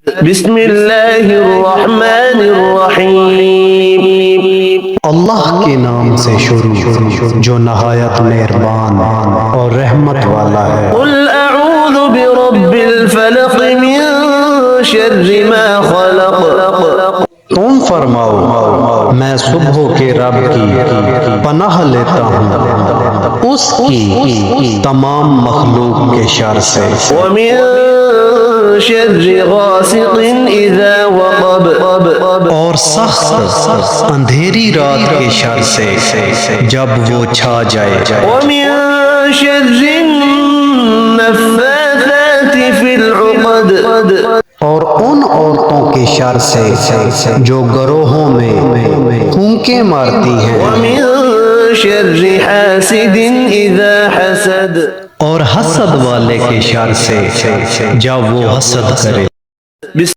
بسم اللہ الرحمن الرحیم اللہ کے نام سے شروع جو نہایت مہربان اور رحمت والا ہے۔ قل اعوذ برب الفلق من شر ما خلق تم فرماؤ میں صبح کے رب کی پناہ لیتا ہوں اس کی تمام مخلوق کے شر سے، ومن شر غاسق اذا وقب اور سخت اندھیری رات کے شر سے جب وہ چھا جائے، ومن شر النفاثات في العقد اور ان عورتوں کے شر سے جو گروہوں میں پھونکے مارتی ہیں، ومن شر حاسد اذا حسد اور حسد والے کے شر سے جب وہ حسد کرے۔